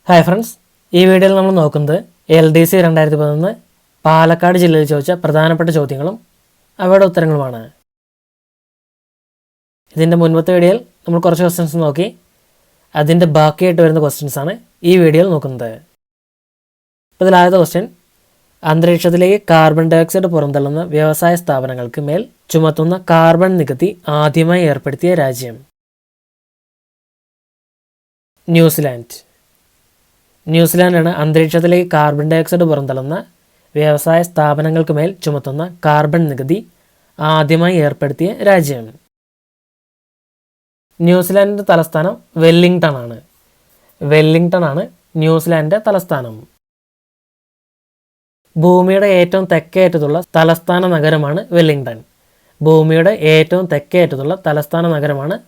Hi friends, ഈ വീഡിയോയിൽ നമ്മൾ നോക്കുന്നത് LDC 2011 പാലക്കാട് ജില്ലയിൽ ചോദിച്ച പ്രധാനപ്പെട്ട ചോദ്യങ്ങളും അവയുടെ ഉത്തരങ്ങളുമാണ്. ഇതിൻ്റെ മുൻപത്തെ വീഡിയോയിൽ നമ്മൾ കുറച്ച് ക്വസ്റ്റ്യൻസ് നോക്കി. അതിൻ്റെ ബാക്കിയായിട്ട് വരുന്ന ക്വസ്റ്റ്യൻസാണ് ഈ വീഡിയോയിൽ നോക്കുന്നത്. ഇപ്പോൾ ഇതിലാദ്യത്തെ ക്വസ്റ്റ്യൻ, അന്തരീക്ഷത്തിലേക്ക് കാർബൺ ഡയോക്സൈഡ് പുറന്തള്ളുന്ന വ്യവസായ സ്ഥാപനങ്ങൾക്ക് മേൽ ചുമത്തുന്ന കാർബൺ നികുതി ആദ്യമായി ഏർപ്പെടുത്തിയ രാജ്യം? ന്യൂസിലാൻഡാണ് അന്തരീക്ഷത്തിലേക്ക് കാർബൺ ഡയോക്സൈഡ് പുറന്തള്ളുന്ന വ്യവസായ സ്ഥാപനങ്ങൾക്ക് മേൽ ചുമത്തുന്ന കാർബൺ നികുതി ആദ്യമായി ഏർപ്പെടുത്തിയ രാജ്യം. ന്യൂസിലാൻഡിൻ്റെ തലസ്ഥാനം വെല്ലിംഗ്ടൺ ആണ് ന്യൂസിലാൻഡിൻ്റെ തലസ്ഥാനം. ഭൂമിയുടെ ഏറ്റവും തെക്കേ അറ്റത്തുള്ള തലസ്ഥാന നഗരമാണ്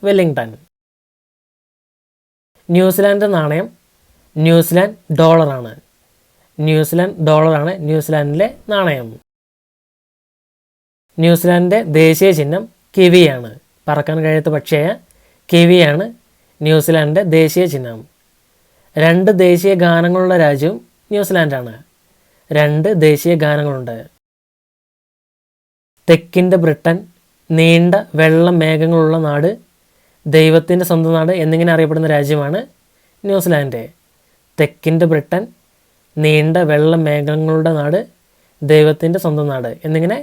വെല്ലിംഗ്ടൺ. ന്യൂസിലാൻഡ് നാണയം ന്യൂസിലാൻഡ് ഡോളറാണ്. ന്യൂസിലാൻഡിലെ നാണയം. ന്യൂസിലാൻഡിൻ്റെ ദേശീയ ചിഹ്നം കിവിയാണ്. പറക്കാൻ കഴിയാത്ത പക്ഷിയായ കിവിയാണ് ന്യൂസിലാൻഡിൻ്റെ ദേശീയ ചിഹ്നം. 2 ദേശീയ ഗാനങ്ങളുള്ള രാജ്യവും ന്യൂസിലാൻഡാണ്. 2 ദേശീയ ഗാനങ്ങളുണ്ട്. തെക്കിൻ്റെ ബ്രിട്ടൻ, നീണ്ട വെള്ള മേഘങ്ങളുള്ള നാട്, ദൈവത്തിൻ്റെ സ്വന്തം നാട് എന്നിങ്ങനെ അറിയപ്പെടുന്ന രാജ്യമാണ് ന്യൂസിലാൻഡ്. തെക്കിൻ്റെ ബ്രിട്ടൻ, നീണ്ട വെള്ള മേഘങ്ങളുടെ നാട്, ദൈവത്തിൻ്റെ സ്വന്തം നാട് എന്നിങ്ങനെ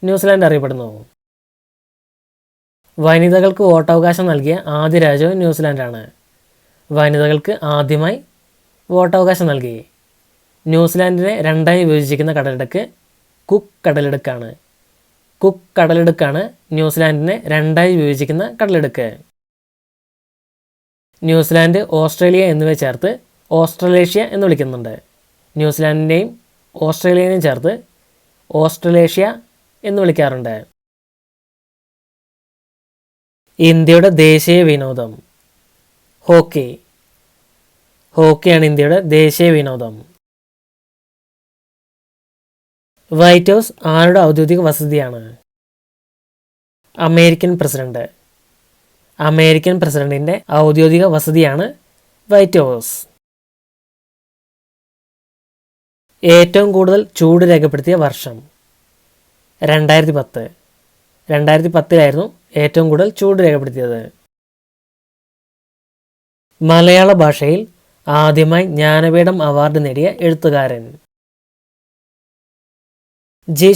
ന്യൂസിലാൻഡ് അറിയപ്പെടുന്നു. വനിതകൾക്ക് വോട്ടവകാശം നൽകിയ ആദ്യ രാജ്യവും ന്യൂസിലാൻഡാണ്. വനിതകൾക്ക് ആദ്യമായി വോട്ടവകാശം നൽകി. ന്യൂസിലാൻഡിനെ 2ആയി വിഭജിക്കുന്ന കടലിടുക്ക് കുക്ക് കടലിടുക്കാണ് ന്യൂസിലാൻഡിനെ 2ആയി വിഭജിക്കുന്ന കടലിടുക്ക്. ന്യൂസിലാൻഡ്, ഓസ്ട്രേലിയ എന്നിവ ചേർത്ത് ഓസ്ട്രലേഷ്യ എന്ന് വിളിക്കുന്നുണ്ട്. ന്യൂസിലാൻഡിനെയും ഓസ്ട്രേലിയനെയും ചേർത്ത് ഓസ്ട്രലേഷ്യ എന്ന് വിളിക്കാറുണ്ട്. ഇന്ത്യയുടെ ദേശീയ വിനോദം ഹോക്കിയാണ് ഇന്ത്യയുടെ ദേശീയ വിനോദം. വൈറ്റ് ഹൗസ് ആരുടെ ഔദ്യോഗിക വസതിയാണ്? അമേരിക്കൻ പ്രസിഡന്റിൻ്റെ ഔദ്യോഗിക വസതിയാണ് വൈറ്റ് ഹൗസ്. ഏറ്റവും കൂടുതൽ ചൂട് രേഖപ്പെടുത്തിയ വർഷം? 2010 ഏറ്റവും കൂടുതൽ ചൂട് രേഖപ്പെടുത്തിയത്. മലയാള ഭാഷയിൽ ആദ്യമായി ജ്ഞാനപീഠം അവാർഡ് നേടിയ എഴുത്തുകാരൻ? ജി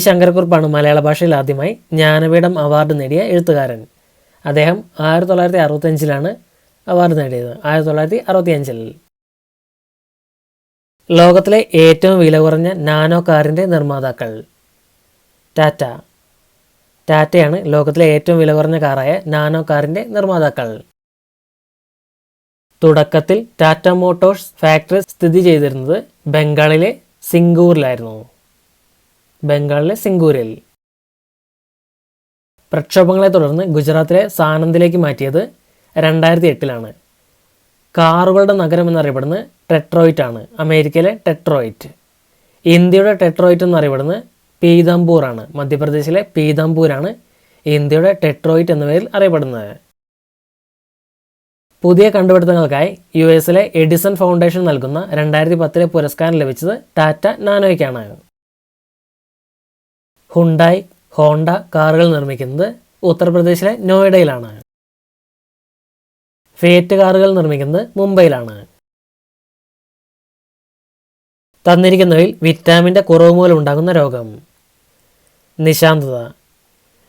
ശങ്കരക്കുറുപ്പാണ് മലയാള ഭാഷയിൽ ആദ്യമായി ജ്ഞാനപീഠം അവാർഡ് നേടിയ എഴുത്തുകാരൻ. അദ്ദേഹം 1965 അവാർഡ് നേടിയത്. 1965. ലോകത്തിലെ ഏറ്റവും വില കുറഞ്ഞ നാനോ കാറിൻ്റെ നിർമ്മാതാക്കൾ? ടാറ്റയാണ് ലോകത്തിലെ ഏറ്റവും വില കുറഞ്ഞ കാറായ നാനോ കാറിൻ്റെ നിർമ്മാതാക്കൾ. തുടക്കത്തിൽ ടാറ്റ മോട്ടോഴ്സ് ഫാക്ടറി സ്ഥിതി ചെയ്തിരുന്നത് ബംഗാളിലെ സിംഗൂരിൽ. പ്രക്ഷോഭങ്ങളെ തുടർന്ന് ഗുജറാത്തിലെ സാനന്ദിലേക്ക് മാറ്റിയത് 2008. കാറുകളുടെ നഗരം എന്നറിയപ്പെടുന്നത് ഡെട്രോയിറ്റ് ആണ്. അമേരിക്കയിലെ ഡെട്രോയിറ്റ്. ഇന്ത്യയുടെ ഡെട്രോയിറ്റ് എന്നറിയപ്പെടുന്നത് പീതംപൂറാണ്. മധ്യപ്രദേശിലെ പീതംപൂരാണ് ഇന്ത്യയുടെ ഡെട്രോയിറ്റ് എന്ന പേരിൽ അറിയപ്പെടുന്നത്. പുതിയ കണ്ടുപിടുത്തങ്ങൾക്കായി US എഡിസൺ ഫൗണ്ടേഷൻ നൽകുന്ന 2010 പുരസ്കാരം ലഭിച്ചത് ടാറ്റ നാനോയ്ക്കാണ്. ഹുണ്ടായി, ഹോണ്ട കാറുകൾ നിർമ്മിക്കുന്നത് ഉത്തർപ്രദേശിലെ നോയിഡയിലാണ്. ഫിയറ്റ് കാറുകൾ നിർമ്മിക്കുന്നത് മുംബൈയിലാണ്. തന്നിരിക്കുന്നവയിൽ വിറ്റാമിൻ്റെ കുറവ് മൂലം ഉണ്ടാകുന്ന രോഗം?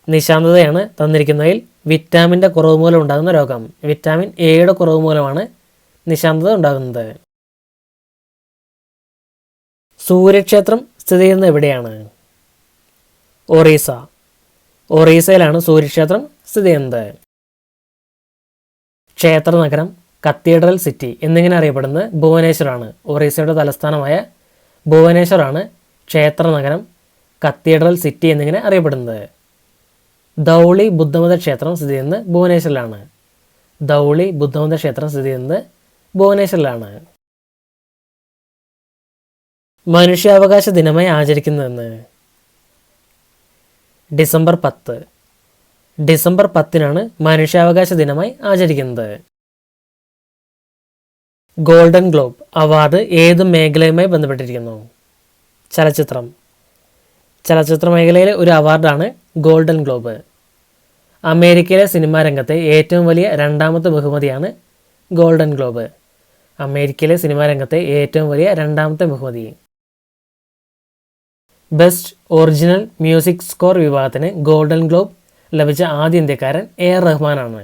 നിശാന്തതയാണ് തന്നിരിക്കുന്നവയിൽ വിറ്റാമിൻ്റെ കുറവ് മൂലം ഉണ്ടാകുന്ന രോഗം. വിറ്റാമിൻ എയുടെ കുറവ് മൂലമാണ് നിശാന്തത ഉണ്ടാകുന്നത്. സൂര്യക്ഷേത്രം സ്ഥിതി ചെയ്യുന്നത് എവിടെയാണ്? ഒറീസയിലാണ് സൂര്യക്ഷേത്രം സ്ഥിതി ചെയ്യുന്നത്. ക്ഷേത്ര നഗരം, കത്തീഡ്രൽ സിറ്റി എന്നിങ്ങനെ അറിയപ്പെടുന്നത് ഭുവനേശ്വറാണ്. ഒറീസയുടെ തലസ്ഥാനമായ ഭുവനേശ്വറാണ് ക്ഷേത്ര നഗരം, കത്തീഡ്രൽ സിറ്റി എന്നിങ്ങനെ അറിയപ്പെടുന്നത്. ധൗളി ബുദ്ധമത ക്ഷേത്രം സ്ഥിതി ചെയ്യുന്നത് ഭുവനേശ്വറിലാണ്. മനുഷ്യാവകാശ ദിനമായി ആചരിക്കുന്നതെന്ന്? ഡിസംബർ 10 മനുഷ്യാവകാശ ദിനമായി ആചരിക്കുന്നത്. ഗോൾഡൻ ഗ്ലോബ് അവാർഡ് ഏത് മേഖലയുമായി ബന്ധപ്പെട്ടിരിക്കുന്നു? ചലച്ചിത്രം. ചലച്ചിത്ര മേഖലയിലെ ഒരു അവാർഡാണ് ഗോൾഡൻ ഗ്ലോബ്. അമേരിക്കയിലെ സിനിമാ രംഗത്തെ ഏറ്റവും വലിയ രണ്ടാമത്തെ ബഹുമതിയാണ് ഗോൾഡൻ ഗ്ലോബ്. അമേരിക്കയിലെ സിനിമാ രംഗത്തെ ഏറ്റവും വലിയ രണ്ടാമത്തെ ബഹുമതി. ബെസ്റ്റ് ഒറിജിനൽ മ്യൂസിക് സ്കോർ വിഭാഗത്തിന് ഗോൾഡൻ ഗ്ലോബ് ലഭിച്ച ആദ്യ ഇന്ത്യക്കാരൻ AR റഹ്മാനാണ്.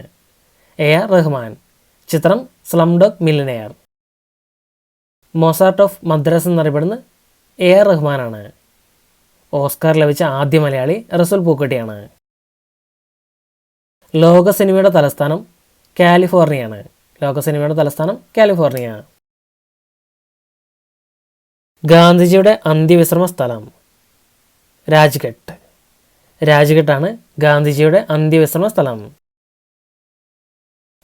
AR റഹ്മാൻ. ചിത്രം Slumdog millionaire. Mozart of Madras എന്നറിയപ്പെടുന്ന AR റഹ്മാനാണ്. ഓസ്കാർ ലഭിച്ച ആദ്യ മലയാളി റസൂൽ പൂക്കുട്ടിയാണ്. ലോക സിനിമയുടെ തലസ്ഥാനം കാലിഫോർണിയയാണ്. ലോക സിനിമയുടെ തലസ്ഥാനം കാലിഫോർണിയ. ഗാന്ധിജിയുടെ അന്ത്യവിശ്രമ സ്ഥലം രാജ്ഘട്ട്. രാജ്ഘട്ടാണ് ഗാന്ധിജിയുടെ അന്ത്യവിശ്രമ സ്ഥലം.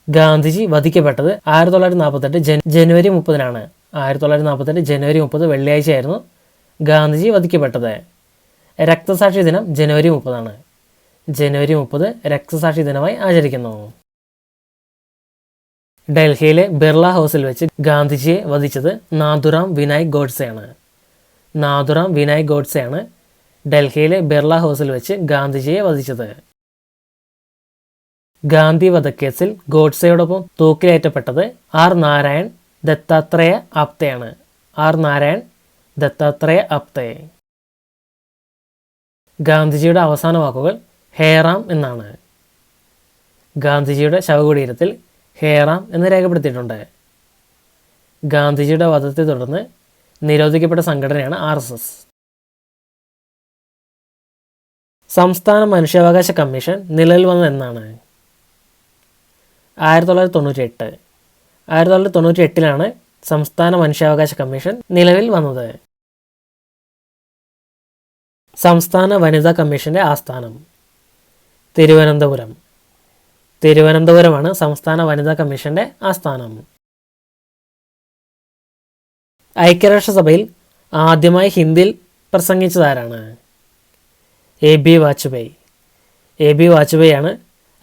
ഗാന്ധിജി വധിക്കപ്പെട്ടത് 1948 ജനുവരി 30-നാണ്. 1948 ജനുവരി 30 വെള്ളിയാഴ്ചയായിരുന്നു ഗാന്ധിജി വധിക്കപ്പെട്ടത്. രക്തസാക്ഷി ദിനം ജനുവരി 30-ആണ്. ജനുവരി 30 രക്തസാക്ഷി ദിനമായി ആചരിക്കുന്നു. ഡൽഹിയിലെ ബിർള ഹൗസിൽ വെച്ച് ഗാന്ധിജിയെ വധിച്ചത് നാഥുറാം വിനായക് ഗോഡ്സെയാണ്. നാഥുറാം വിനായക് ഗോഡ്സെയാണ് ഡൽഹിയിലെ ബിർള ഹൗസിൽ വെച്ച് ഗാന്ധിജിയെ വധിച്ചത്. ഗാന്ധി വധക്കേസിൽ ഗോഡ്സെയോടൊപ്പം തൂക്കിലേറ്റപ്പെട്ടത് R. നാരായൺ ദത്താത്രേയ ആപ്തെയാണ്. R. നാരായൺ ദത്താത്രേയ ആപ്തെ. ഗാന്ധിജിയുടെ അവസാന വാക്കുകൾ ഹേറാം എന്നാണ്. ഗാന്ധിജിയുടെ ശവകുടീരത്തിൽ ഹേറാം എന്ന് രേഖപ്പെടുത്തിയിട്ടുണ്ട്. ഗാന്ധിജിയുടെ വധത്തെ തുടർന്ന് നിരോധിക്കപ്പെട്ട സംഘടനയാണ് RSS. സംസ്ഥാന മനുഷ്യാവകാശ കമ്മീഷൻ നിലവിൽ വന്നത് എന്നാണ്? 1998. 1998-ലാണ് സംസ്ഥാന മനുഷ്യാവകാശ കമ്മീഷൻ നിലവിൽ വന്നത്. സംസ്ഥാന വനിതാ കമ്മീഷന്റെ ആസ്ഥാനം തിരുവനന്തപുരം. തിരുവനന്തപുരമാണ് സംസ്ഥാന വനിതാ കമ്മീഷന്റെ ആസ്ഥാനം. ഐക്യരാഷ്ട്രസഭയിൽ ആദ്യമായി ഹിന്ദിയിൽ പ്രസംഗിച്ചതാരാണ്? AB വാജ്പേയി. AB വാജ്പേയിയാണ്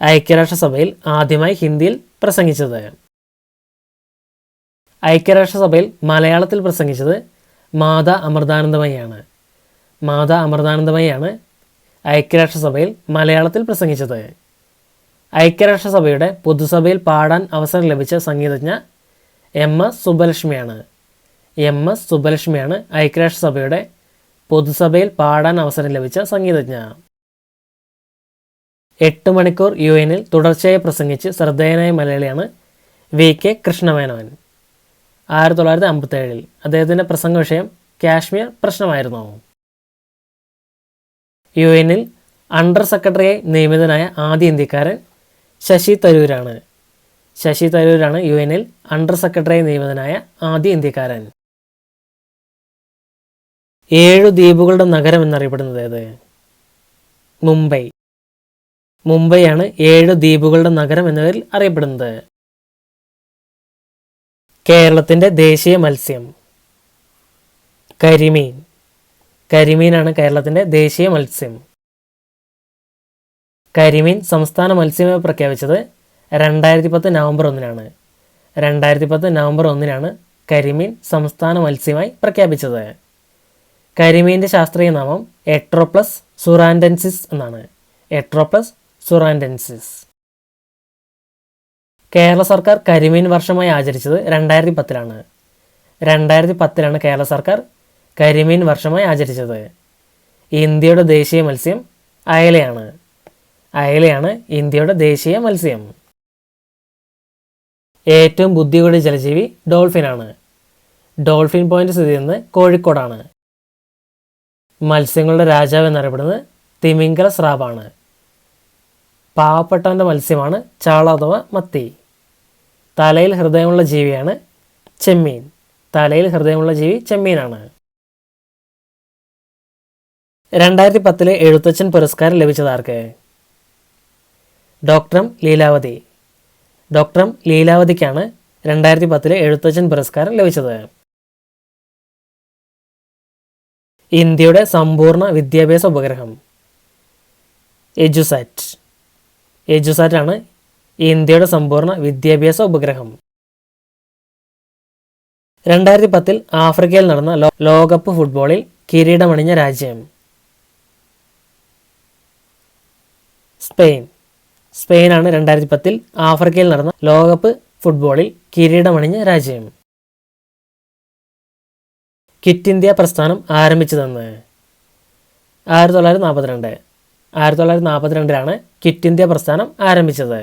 ഐക്യരാഷ്ട്രസഭയിൽ ആദ്യമായി ഹിന്ദിയിൽ പ്രസംഗിച്ചത്. ഐക്യരാഷ്ട്രസഭയിൽ മലയാളത്തിൽ പ്രസംഗിച്ചത് മാതാ അമൃതാനന്ദമയിയാണ്. മാതാ അമൃതാനന്ദമയിയാണ് ഐക്യരാഷ്ട്രസഭയിൽ മലയാളത്തിൽ പ്രസംഗിച്ചത്. ഐക്യരാഷ്ട്രസഭയുടെ പൊതുസഭയിൽ പാടാൻ അവസരം ലഭിച്ച സംഗീതജ്ഞ MS സുബ്ബലക്ഷ്മിയാണ്. MS സുബ്ബലക്ഷ്മിയാണ് ഐക്യരാഷ്ട്രസഭയുടെ പൊതുസഭയിൽ പാടാൻ അവസരം ലഭിച്ച സംഗീതജ്ഞ. 8 മണിക്കൂർ UN-ൽ തുടർച്ചയായി പ്രസംഗിച്ച് ശ്രദ്ധേയനായ മലയാളിയാണ് VK കൃഷ്ണമേനോൻ. 1957 അദ്ദേഹത്തിൻ്റെ പ്രസംഗ വിഷയം കാശ്മീർ പ്രശ്നമായിരുന്നു. UN-ൽ അണ്ടർ സെക്രട്ടറിയായി നിയമിതനായ ആദ്യ ഇന്ത്യക്കാരൻ ശശി തരൂരാണ്. ശശി തരൂരാണ് UN-ൽ അണ്ടർ സെക്രട്ടറിയായി നിയമിതനായ ആദ്യ ഇന്ത്യക്കാരൻ. 7 ദ്വീപുകളുടെ നഗരം എന്നറിയപ്പെടുന്നത് ഏത്? മുംബൈ. മുംബൈയാണ് 7 ദ്വീപുകളുടെ നഗരം എന്ന പേരിൽ അറിയപ്പെടുന്നത്. കേരളത്തിൻ്റെ ദേശീയ മത്സ്യം കരിമീൻ. കരിമീനാണ് കേരളത്തിൻ്റെ ദേശീയ മത്സ്യം. കരിമീൻ സംസ്ഥാന മത്സ്യമായി പ്രഖ്യാപിച്ചത് 2010 നവംബർ 1-നാണ്. 2010 നവംബർ 1-നാണ് കരിമീൻ സംസ്ഥാന മത്സ്യമായി പ്രഖ്യാപിച്ചത്. കരിമീൻ്റെ ശാസ്ത്രീയ നാമം എട്രോപ്ലസ് സുറാൻഡൻസിസ് എന്നാണ്. എട്രോപ്ലസ് സുറാൻഡൻസിസ്. കേരള സർക്കാർ കരിമീൻ വർഷമായി ആചരിച്ചത് 2010-ലാണ്. 2010-ലാണ് കേരള സർക്കാർ കരിമീൻ വർഷമായി ആചരിച്ചത്. ഇന്ത്യയുടെ ദേശീയ മത്സ്യം അയലയാണ്. അയലയാണ് ഇന്ത്യയുടെ ദേശീയ മത്സ്യം. ഏറ്റവും ബുദ്ധി കൂടിയ ജലജീവി ഡോൾഫിനാണ്. ഡോൾഫിൻ പോയിന്റ് സ്ഥിതി ചെയ്യുന്നത് കോഴിക്കോടാണ്. മത്സ്യങ്ങളുടെ രാജാവ് എന്നറിയപ്പെടുന്നത് തിമിംഗല സ്രാവാണ്. പാവപ്പെട്ടവൻ്റെ മത്സ്യമാണ് ചാള അഥവാ മത്തി. തലയിൽ ഹൃദയമുള്ള ജീവിയാണ് ചെമ്മീൻ. തലയിൽ ഹൃദയമുള്ള ജീവി ചെമ്മീനാണ്. 2010 എഴുത്തച്ഛൻ പുരസ്കാരം ലഭിച്ചതാർക്ക്? ഡോക്ടർ ലീലാവതി. ഡോക്ടർ ലീലാവതിക്കാണ് 2010 എഴുത്തച്ഛൻ പുരസ്കാരം ലഭിച്ചത്. ഇന്ത്യയുടെ സമ്പൂർണ്ണ വിദ്യാഭ്യാസ ഉപഗ്രഹം എജുസാറ്റ്. എജുസാറ്റാണ് ഇന്ത്യയുടെ സമ്പൂർണ്ണ വിദ്യാഭ്യാസ ഉപഗ്രഹം. 2010 ആഫ്രിക്കയിൽ നടന്ന ലോകകപ്പ് ഫുട്ബോളിൽ കിരീടമണിഞ്ഞ രാജ്യം? സ്പെയിൻ. സ്പെയിനാണ് 2010 ആഫ്രിക്കയിൽ നടന്ന ലോകകപ്പ് ഫുട്ബോളിൽ കിരീടമണിഞ്ഞ രാജ്യം. ക്വിറ്റ് ഇന്ത്യ പ്രസ്ഥാനം ആരംഭിച്ചതെന്ന്? 1942. 1942 ക്വിറ്റ് ഇന്ത്യ പ്രസ്ഥാനം ആരംഭിച്ചത്.